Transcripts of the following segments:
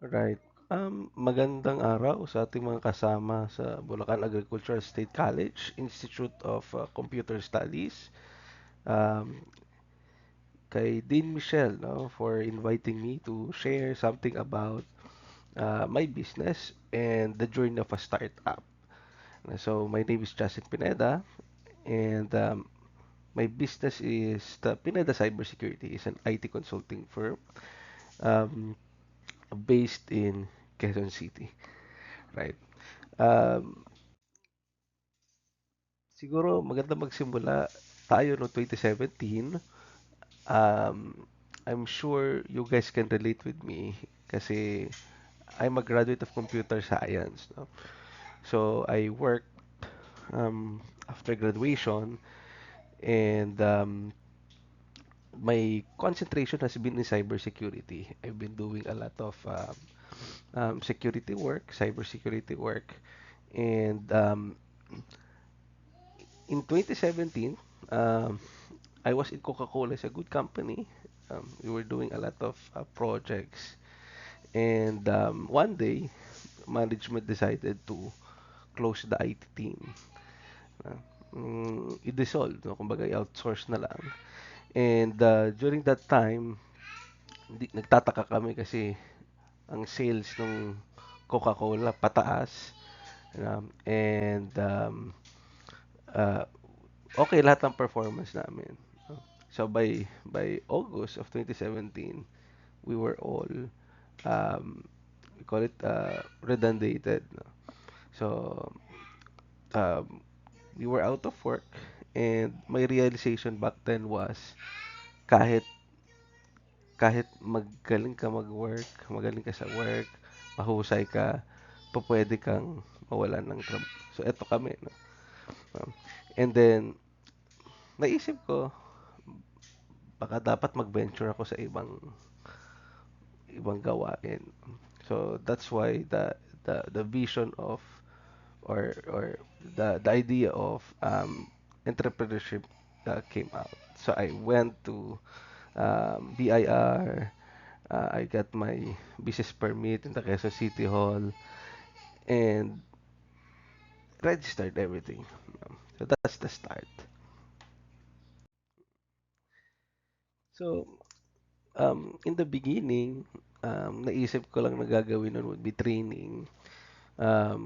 Right. Magandang araw sa ating mga kasama sa Bulacan Agricultural State College Institute of Computer Studies. Um, Kay Dean Michelle, no, for inviting me to share something about my business and the journey of a startup. So my name is Justin Pineda, and my business is the Pineda Cybersecurity. It's an IT consulting firm um, based in Quezon City, right? Um, Siguro maganda magsimula tayo no 2017. Um, I'm sure you guys can relate with me kasi I'm a graduate of computer science, no? So I worked after graduation, and my concentration has been in cybersecurity. I've been doing a lot of security work, cybersecurity work, and in 2017, um, I was in Coca-Cola. It's a good company. We were doing a lot of projects, and one day, management decided to close the IT team. Uh, I-dissolve, no? Kumbaga, i-outsource na lang. And during that time, nagtataka kami kasi ang sales ng Coca-Cola pataas. And uh, okay lahat ng performance namin. No? So by August of 2017, we were all we call it redundated. No? So um, we were out of work, and my realization back then was kahit kahit magaling ka mag-work, magaling ka sa work, mahusay ka, pwede kang mawalan ng trabaho. So eto kami, no? Um, and then naisip ko baka dapat mag-venture ako sa ibang ibang gawain. So that's why the vision of or the idea of entrepreneurship came out. So I went to BIR. I got my business permit in the Quezon City Hall and registered everything. So that's the start. So in the beginning, naisip ko lang na gagawin nun would be training,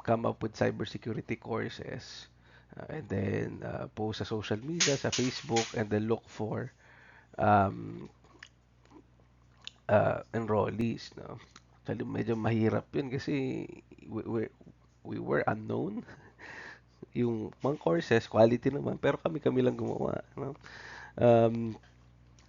come up with cybersecurity courses, and then post sa social media, sa Facebook, and then look for um, enrollees. No? Actually, medyo mahirap yun kasi we, we, we were unknown. Yung mga courses, quality naman, pero kami-kami lang gumawa. No? Um,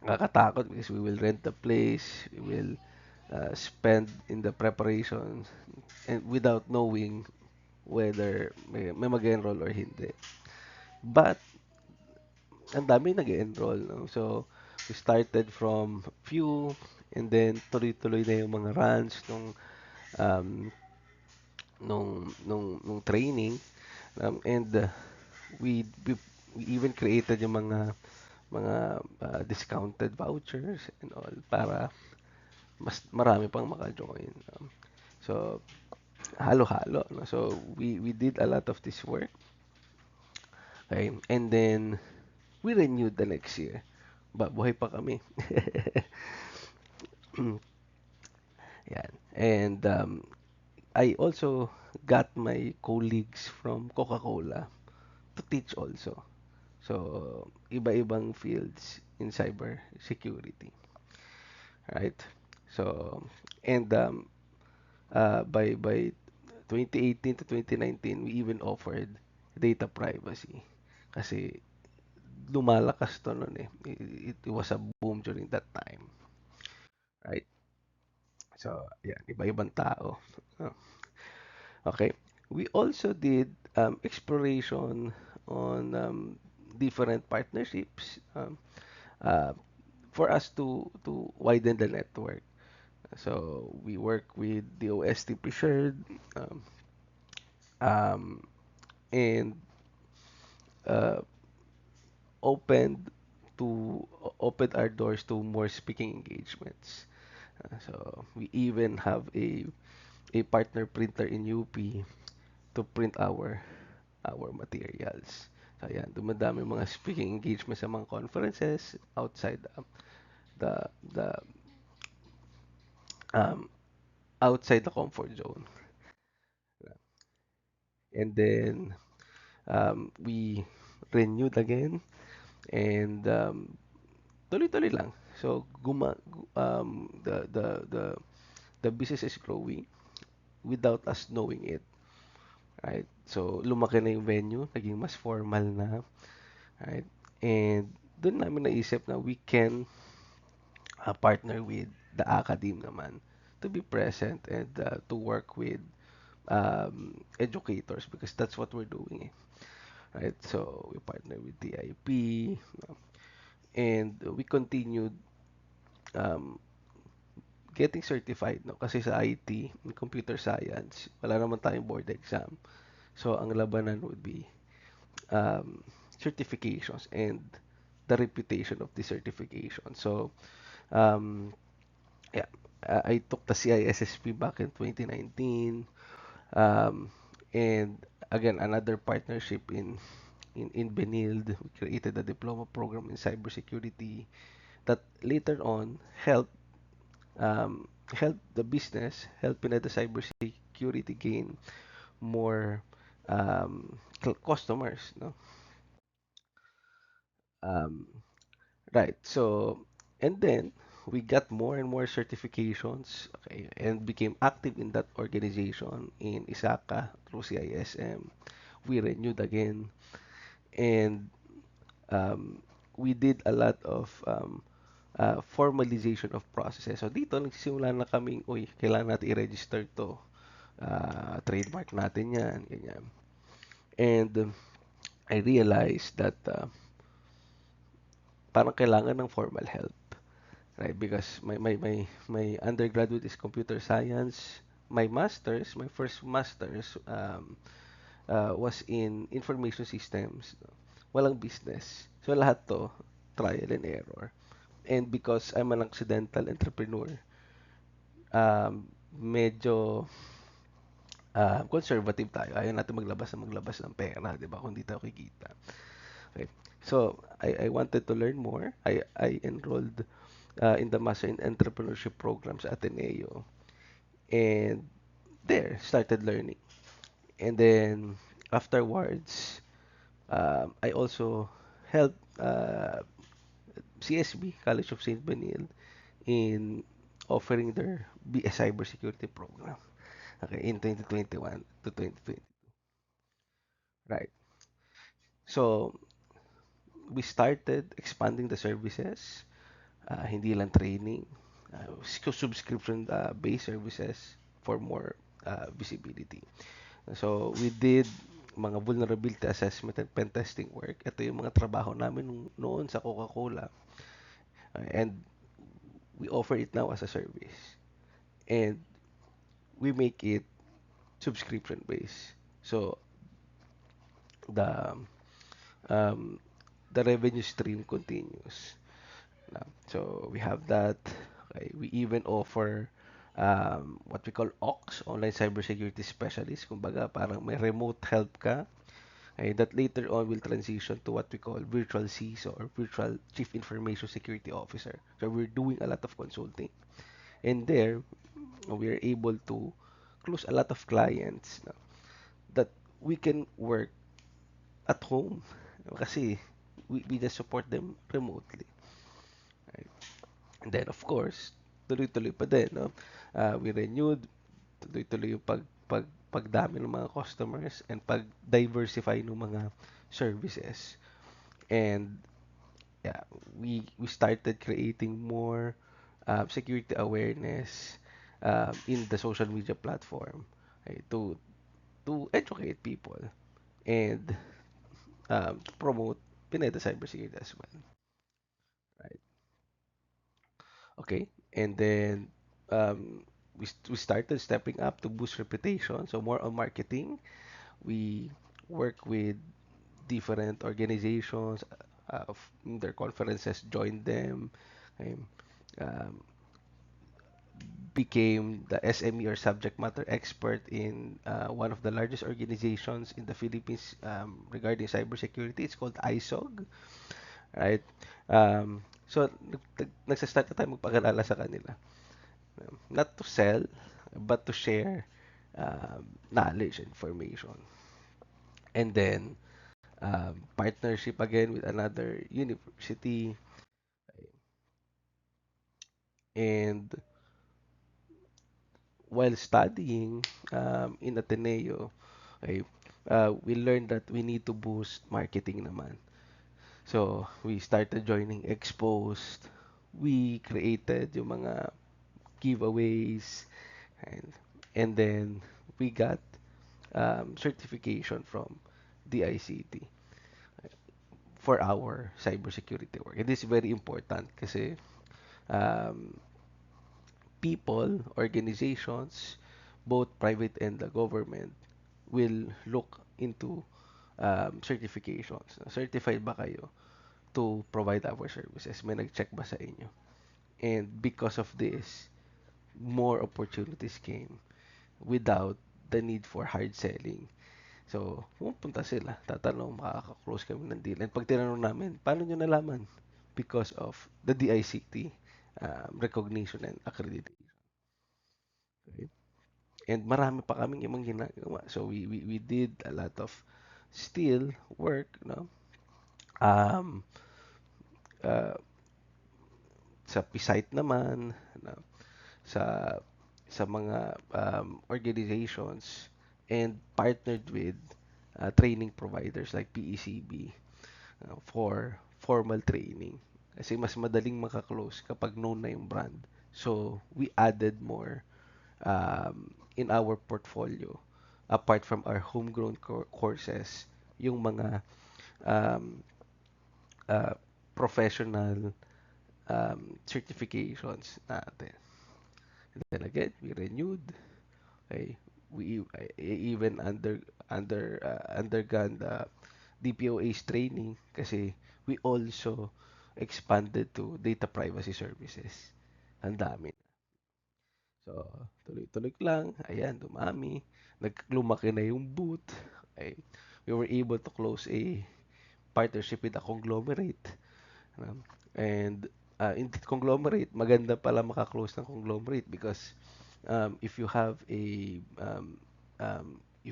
Nakakatakot because we will rent the place, we will spend in the preparations and without knowing whether may mag-enroll or hindi. But, ang dami nag-enroll, no? So, we started from few and then tuloy-tuloy na yung mga runs um, nung training. And we even created yung mga discounted vouchers and all para mas marami pang maka-join. So, halo-halo. No? So, we did a lot of this work. Okay? And then, we renewed the next year. Buhay pa kami. Yan. And I also got my colleagues from Coca-Cola to teach also. So, iba-ibang fields in cyber security. Right? So, and by 2018 to 2019, we even offered data privacy. Kasi lumalakas to noon eh. It was a boom during that time. Right? So, yeah, iba-ibang tao. Oh, okay. We also did exploration on different partnerships uh, for us to widen the network. So we work with the OSTP shared um, um, and uh, opened opened our doors to more speaking engagements. So we even have a partner printer in UP to print our materials. So ayan, dumadami mga speaking engagements sa mga conferences outside the the um, outside the comfort zone. And then we renewed again and tuloy-tuloy lang. So the business is growing without us knowing it, right? So lumaki na yung venue, naging mas formal na, right? And doon namin naisip na we can partner with the academe naman to be present and to work with educators because that's what we're doing, right? So we partner with TIP and we continued um, getting certified, no? Kasi sa IT, in computer science, wala naman tayong board exam. So ang labanan would be um, certifications and the reputation of the certification. So um, yeah, I took the CISSP back in 2019. Um, and again, another partnership in Benild. We created a diploma program in cybersecurity that later on help the business, help Pineda Cybersecurity gain more customers, no? Um, right. So, and then we got more and more certifications, okay, and became active in that organization in Isaka through CISM. We renewed again, and um, we did a lot of formalization of processes. So dito nagsisimula na kaming, uy, kailangan natin i-register to. Trademark natin yan, ganyan. And I realized that parang kailangan ng formal help, right? Because my undergraduate is computer science. My master's, my first master's was in information systems. Walang business. So lahat to, trial and error. And because I'm an accidental entrepreneur, medyo conservative tayo. Ayaw natin maglabas ng pera, di ba? Kung di tayo kikita. Okay. So, I wanted to learn more. I enrolled in the Master in Entrepreneurship programs at Ateneo. And there, started learning. And then, afterwards, I also helped CSB, College of St. Benil, in offering their BS cybersecurity program. Okay, in 2021 to 2020. Right. So, we started expanding the services, hindi lang training, subscription based services for more visibility. So, we did mga vulnerability assessment and pen testing work. Ito yung mga trabaho namin noon sa Coca-Cola. And we offer it now as a service. And we make it subscription based. So, the um, the revenue stream continues. So we have that. Okay. We even offer what we call OX, Online Cybersecurity Specialist. Kumbaga, parang may remote help ka. Okay, that later on will transition to what we call virtual CISO or virtual Chief Information Security Officer. So we're doing a lot of consulting. And there, we are able to close a lot of clients no, that we can work at home. Kasi we just support them remotely. Right? And then, of course, tuloy-tuloy pa din, no? We renewed, tuloy-tuloy yung pagdami ng mga customers and pag-diversify ng mga services. And yeah, we started creating more security awareness in the social media platform, okay, to educate people and to promote Pineda cybersecurity as well, right? Okay, and then we started stepping up to boost reputation, so more on marketing. We work with different organizations, their conferences, join them, okay, um, became the SME or subject matter expert in one of the largest organizations in the Philippines regarding cybersecurity. It's called ISOG, right? So, nagsastart na tayo magpakilala sa kanila. Not to sell, but to share knowledge, information. And then, partnership again with another university. And while studying in Ateneo, okay, we learned that we need to boost marketing naman. So, we started joining expos. We created yung mga giveaways, and and then we got certification from DICT for our cybersecurity work. And this is very important kasi um, people, organizations, both private and the government, will look into certifications. Certified ba kayo to provide our services? May nag-check ba sa inyo? And because of this, more opportunities came without the need for hard selling. So, pumunta sila, tatanong, makaka-close kami ng deal. And pag tinanong namin, paano nyo nalaman? Because of the DICT recognition and accreditation. Okay? And marami pa kaming ibang ginagawa. So, we did a lot of still work, no? Um, uh, sa PSITE naman, no? sa mga organizations and partnered with training providers like PECB for formal training. Kasi mas madaling makaklose kapag known na yung brand. So, we added more in our portfolio apart from our homegrown courses, yung mga um, uh, professional certifications natin. And then again, we renewed. Okay, we even undergone the DPOA's training kasi we also expanded to data privacy services. Ang dami. So, tuloy-tuloy lang. Ayan, dumami. Lumaki na yung booth. Okay. We were able to close a partnership with a conglomerate. And in the conglomerate, maganda pala makaklose ng conglomerate because if you have if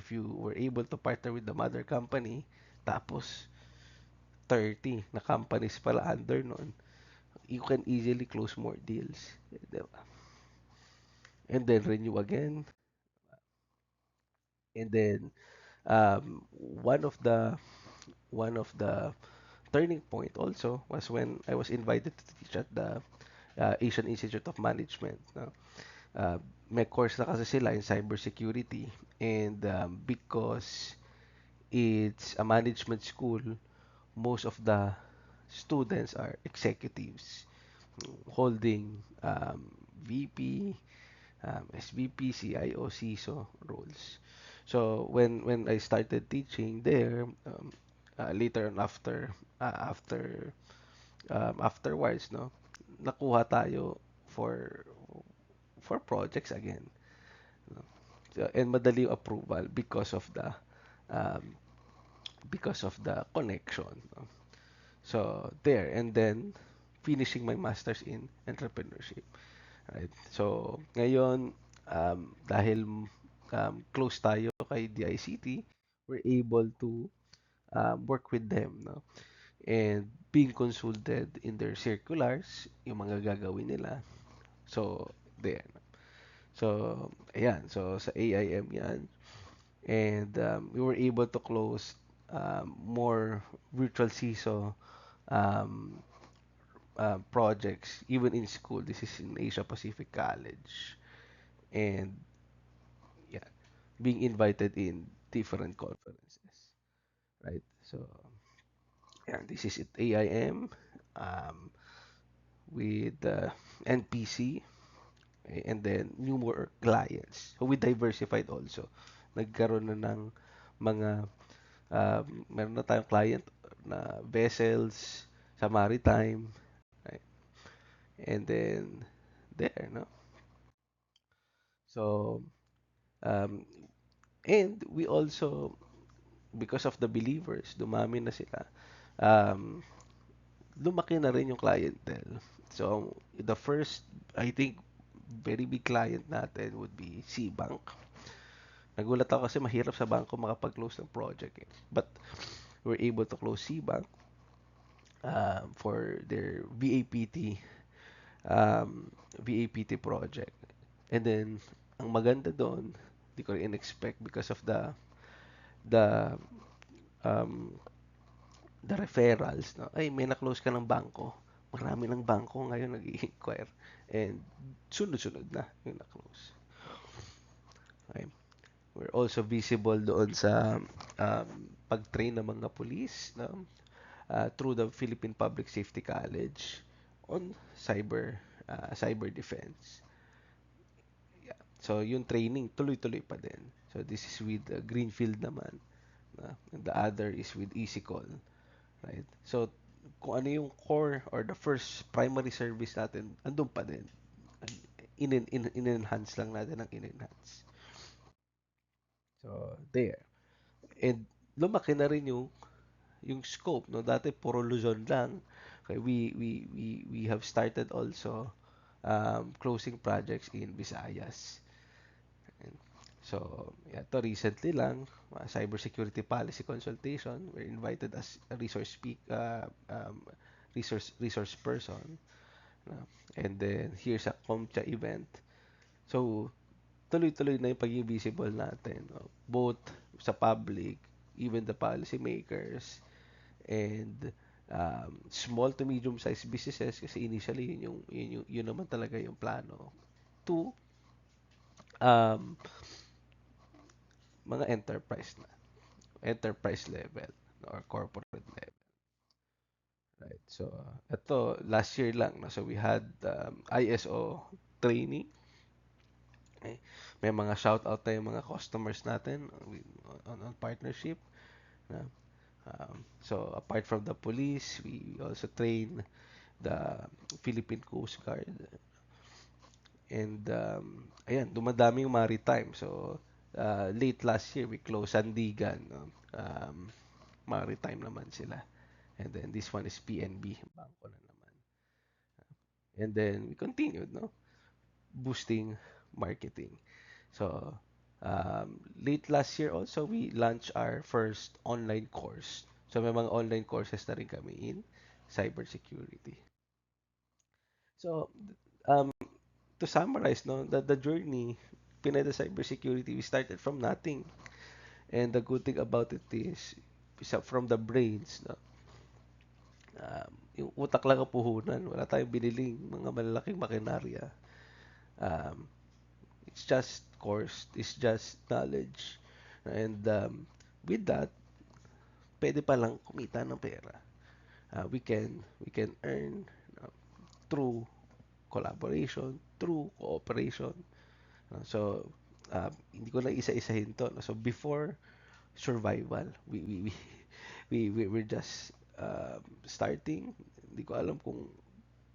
you were able to partner with the mother company, tapos 30 na companies pala under nun, you can easily close more deals. Diba? And then renew again. And then one of the turning point also was when I was invited to teach at the Asian Institute of Management. No? Uh, may course na kasi sila in cybersecurity, and because it's a management school, most of the students are executives holding VP, SVP, CIO, CISO roles. So when I started teaching there, later on afterwards, no, nakuha tayo for projects again. No? So, and madali yung approval um, because of the connection. No? So there, and then finishing my masters in entrepreneurship. Right? So ngayon, dahil close tayo kay DICT, we're able to work with them, no? And being consulted in their circulars, yung mga gagawin nila. So, there. So, ayan. So, sa AIM yan. And we were able to close more virtual CISO um, projects, even in school. This is in Asia Pacific College. And, yeah, being invited in different conferences. Right? So, yeah, this is it. AIM um, with NPC, and then new more clients. So we diversified also. Nagkaroon na ng mga meron na tayong client na vessels sa maritime, right? And then there, no? So, um, and we also, because of the believers, dumami na sila. Um, Lumaki na rin yung clientele. So, the first, I think, very big client natin would be Cbank. Nagulat ako kasi mahirap sa bangko makapag-close ng project eh. But we're able to close Cbank for their VAPT project. And then, ang maganda doon, di ko rin expect because of the um, the referrals, no? Ay, may na-close ka ng bangko. Marami ng bangko ngayon nag-i-inquire. And sunod-sunod na yung na-close. Okay. We're also visible doon sa pag-train ng mga police, no? Through the Philippine Public Safety College on cyber defense. Yeah. So, yung training, tuloy-tuloy pa din. So, this is with Greenfield naman. And the other is with EasyCall. Right? So, kung ano yung core or the first primary service natin, andun pa din. In-enhance lang natin ang in-enhance. So, there. And lumaki na rin yung scope, no? Dati puro Luzon lang. Okay, we have started also closing projects in Visayas. And so, yeah, to recently lang, cybersecurity policy consultation, we're invited as a resource person. No? And then, here's a COMCHA event. So, tuloy-tuloy na yung pagiging visible natin. No? Both sa public, even the policy makers, and small to medium-sized businesses kasi initially yun naman talaga yung plano to um, mga enterprise level or corporate level. Right. So, ito, last year lang. No? So, we had ISO training. Okay. May mga shout out na yung mga customers natin on partnership. No? So, apart from the police, we also train the Philippine Coast Guard. And, ayan, dumadami yung maritime. So, late last year, we closed Sandigan. No? Maritime naman sila. And then this one is PNB, bangko na naman. And then we continued, no? Boosting marketing. So, late last year also, we launched our first online course. So, may mga online courses na rin kami in cybersecurity. So, um, to summarize, no, the journey, Pineda Cybersecurity, we started from nothing. And the good thing about it is, from the brains, no, yung utak lang ang puhunan. Wala tayong biniling mga malalaking makinarya. Um, it's just course, it's just knowledge. And with that, pwede pa lang kumita ng pera. We can earn uh, through collaboration, through cooperation. So, hindi ko na isa-isahin to. No? So, before survival, we're just starting. Hindi ko alam kung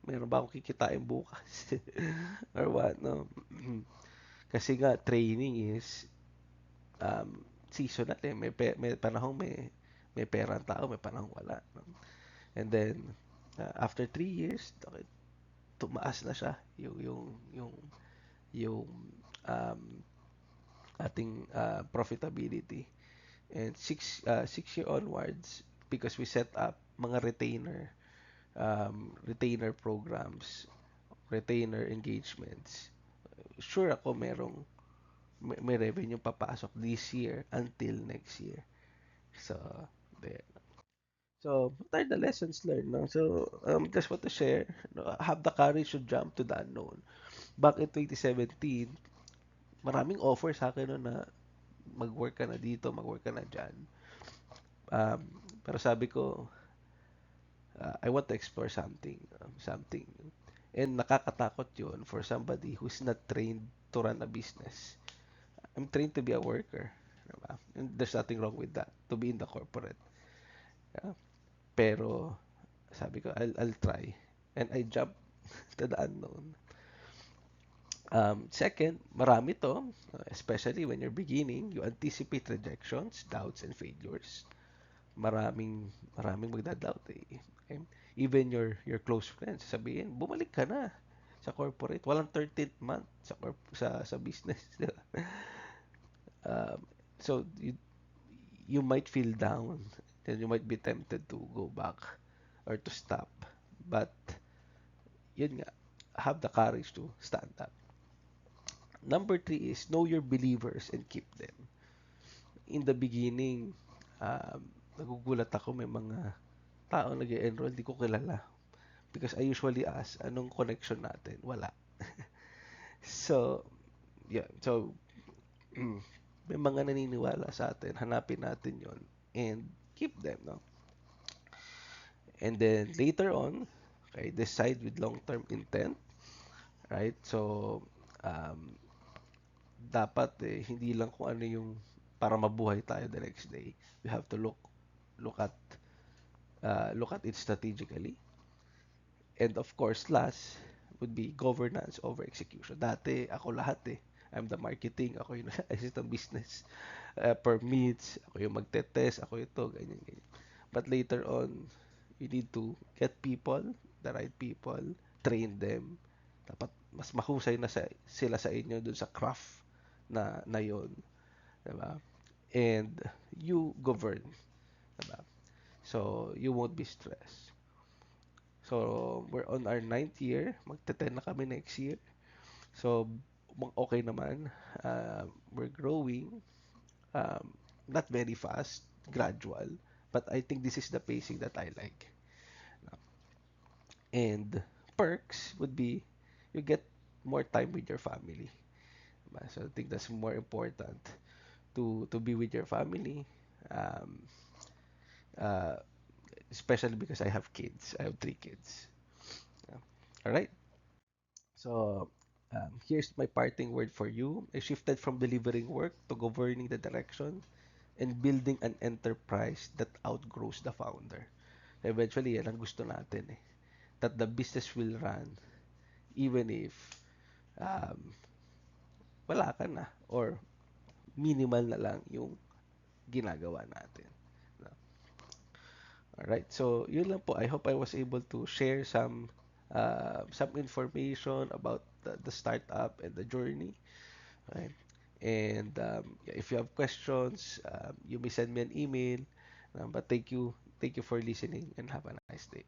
meron ba akong kikitain bukas or what, no? Kasi nga, training is seasonal eh. May panahong may pera ang tao, may panahong wala. No? And then, after 3 years, okay, tumaas na siya yung um, ating profitability. And 6 year onwards, because we set up mga retainer programs, retainer engagements, sure ako may revenue papasok this year until next year. So, there. So, what are the lessons learned? No? So, just want to share, no, have the courage to jump to the unknown. Back in 2017, maraming offer sa akin no, na mag-work ka na dito, mag-work ka na dyan. Pero sabi ko, I want to explore something. And nakakatakot yun for somebody who's not trained to run a business. I'm trained to be a worker. Diba? And there's nothing wrong with that, to be in the corporate. Yeah? Pero, sabi ko, I'll try. And I jump to the unknown. Second, marami to, especially when you're beginning, you anticipate rejections, doubts, and failures. Maraming magda-doubt eh. Okay? Even your close friends, sabihin, bumalik ka na sa corporate. Walang 13th month sa business. Di ba? Um, so you might feel down and you might be tempted to go back or to stop. But yun nga, have the courage to stand up. Number three is know your believers and keep them. In the beginning, nagugulat ako may mga tao nag-enroll, di ko kilala. Because I usually ask, anong connection natin? Wala. So, yeah. So, may mga naniniwala sa atin, hanapin natin yon and keep them, no? And then later on, okay, decide with long-term intent, right? So, um, dapat hindi lang kung ano yung para mabuhay tayo the next day. We have to look at look at it strategically. And of course, last would be governance over execution. Dati, ako lahat eh. I'm the marketing, ako yung assistant business permits, ako yung magte-test, ako ito, ganyan, ganyan. But later on, you need to get people, the right people, train them. Dapat mas mahusay na sila sa inyo dun sa craft na yon, diba? And you govern, diba? So, you won't be stressed. So, we're on our ninth year. Magte-10 na kami next year. So, okay naman. We're growing. Not very fast, gradual. But I think this is the pacing that I like. And perks would be you get more time with your family. So I think that's more important to be with your family. Um, uh, Especially because I have kids. I have three kids. Yeah. All right. So, here's my parting word for you. I shifted from delivering work to governing the direction and building an enterprise that outgrows the founder. Eventually, yan ang gusto natin eh. That the business will run even if um, wala ka na or minimal na lang yung ginagawa natin. No? Alright, so yun lang po. I hope I was able to share some information about the startup and the journey. Right? And yeah, if you have questions, you may send me an email. But thank you for listening and have a nice day.